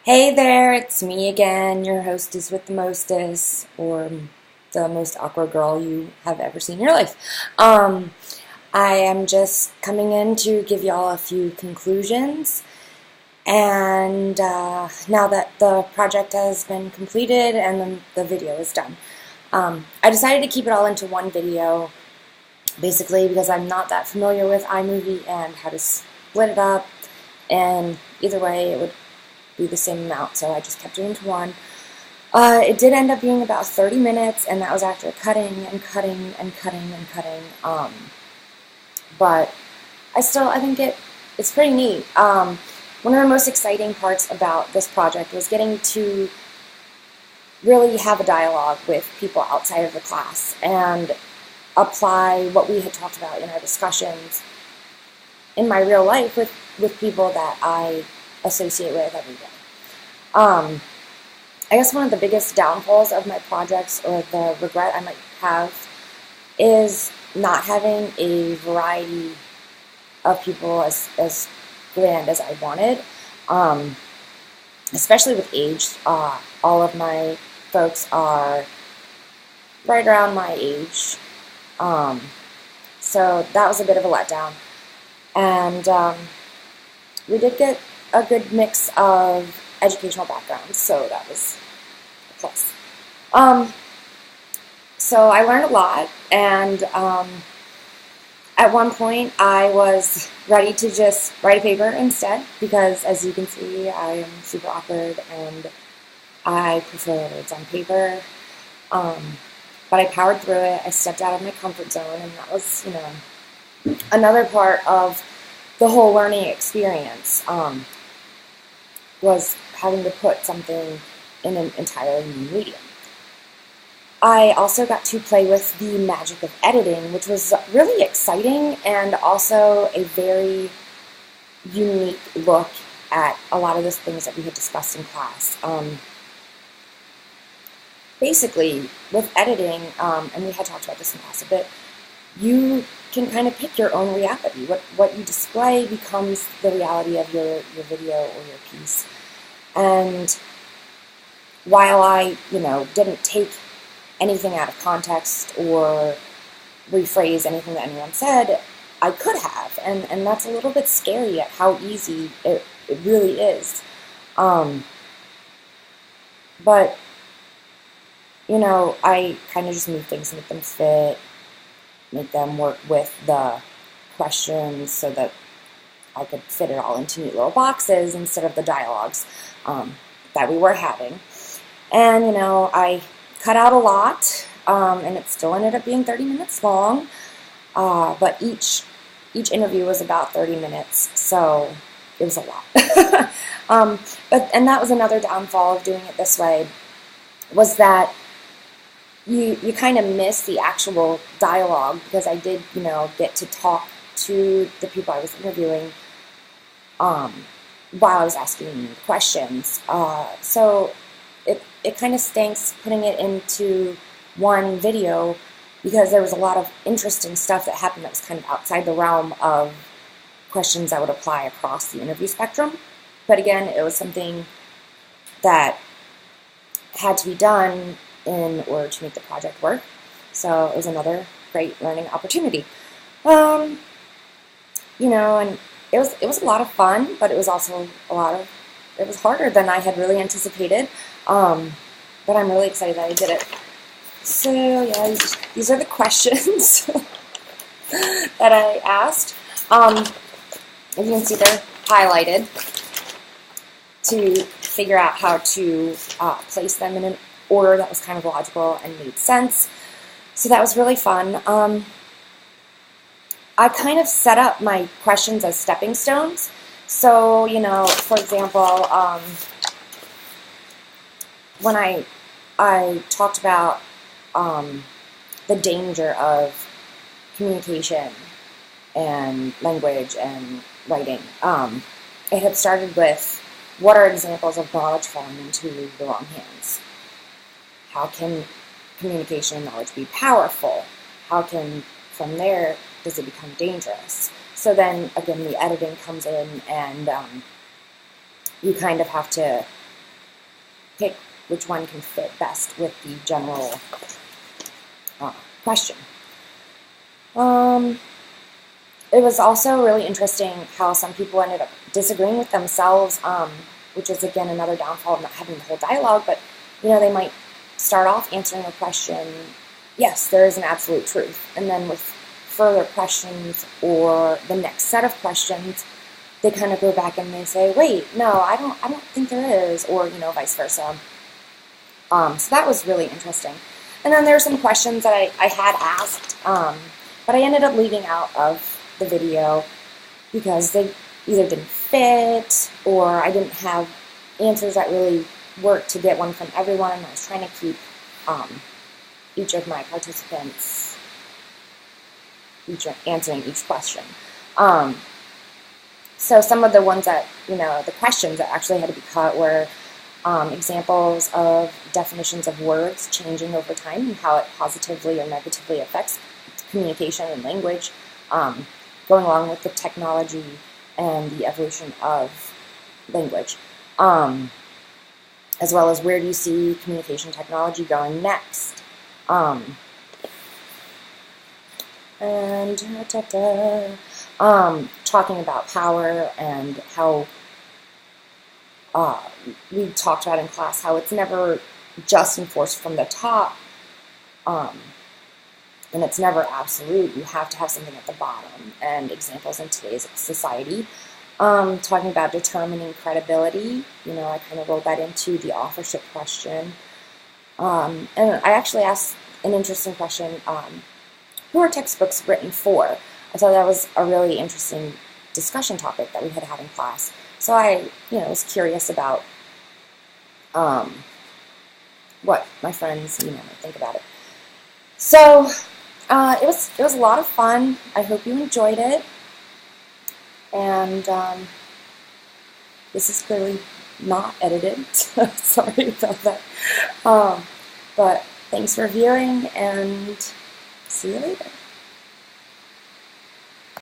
Hey there, it's me again, your hostess with the mostest, or the most awkward girl you have ever seen in your life. I am just coming in to give y'all a few conclusions, and now that the project has been completed and the video is done, I decided to keep it all into one video, basically because I'm not that familiar with iMovie and how to split it up, and either way it would be the same amount, so I just kept it into one. It did end up being about 30 minutes, and that was after cutting and cutting and cutting and cutting. But I think it's pretty neat. One of the most exciting parts about this project was getting to really have a dialogue with people outside of the class and apply what we had talked about in our discussions in my real life with people that I associate with every day. I guess one of the biggest downfalls of my projects, or the regret I might have, is not having a variety of people as grand as I wanted, especially with age. All of my folks are right around my age, so that was a bit of a letdown. And we did get a good mix of educational backgrounds, so that was a plus. So I learned a lot, and at one point I was ready to just write a paper instead, because as you can see, I am super awkward and I prefer words on paper. But I powered through it. I stepped out of my comfort zone, and that was, another part of the whole learning experience. Was having to put something in an entirely new medium. I also got to play with the magic of editing, which was really exciting and also a very unique look at a lot of the things that we had discussed in class. Basically, with editing, and we had talked about this in class a bit, you can kind of pick your own reality. What you display becomes the reality of your video or your piece. And while I, didn't take anything out of context or rephrase anything that anyone said, I could have. And that's a little bit scary at how easy it really is. But, I kind of just move things, make them fit, make them work with the questions so that I could fit it all into neat little boxes instead of the dialogues that we were having. And, I cut out a lot, and it still ended up being 30 minutes long, but each interview was about 30 minutes, so it was a lot. And that was another downfall of doing it this way, was that you kind of miss the actual dialogue, because I did, get to talk to the people I was interviewing while I was asking questions. So it kind of stinks putting it into one video, because there was a lot of interesting stuff that happened that was kind of outside the realm of questions that would apply across the interview spectrum. But again, it was something that had to be done in order to make the project work. So it was another great learning opportunity. And it was a lot of fun, but it was also it was harder than I had really anticipated. But I'm really excited that I did it. So yeah, these are the questions that I asked. As you can see, they're highlighted to figure out how to place them in an order that was kind of logical and made sense. So that was really fun. I kind of set up my questions as stepping stones. So, for example, when I talked about the danger of communication and language and writing, it had started with, what are examples of knowledge falling into the wrong hands? How can communication and knowledge be powerful? How can, from there, does it become dangerous? So then, again, the editing comes in, and you kind of have to pick which one can fit best with the general question. It was also really interesting how some people ended up disagreeing with themselves, which is, again, another downfall of not having the whole dialogue, but, they might start off answering a question, yes, there is an absolute truth, and then with further questions or the next set of questions, they kind of go back and they say, wait, no, I don't think there is, or, vice versa. So that was really interesting. And then there's some questions that I had asked, but I ended up leaving out of the video because they either didn't fit or I didn't have answers that really worked to get one from everyone, and I was trying to keep each of my participants answering each question. So some of the ones that, the questions that actually had to be cut were examples of definitions of words changing over time and how it positively or negatively affects communication and language, going along with the technology and the evolution of language, as well as where do you see communication technology going next. And talking about power and how we talked about in class how it's never just enforced from the top, and it's never absolute. You have to have something at the bottom, and examples in today's society. Talking about determining credibility, I kind of rolled that into the authorship question. And I actually asked an interesting question, who are textbooks written for? I thought that was a really interesting discussion topic that we had in class. So I, was curious about what my friends, might think about it. So it was a lot of fun. I hope you enjoyed it. And this is clearly not edited. Sorry about that. But thanks for viewing, and see you later.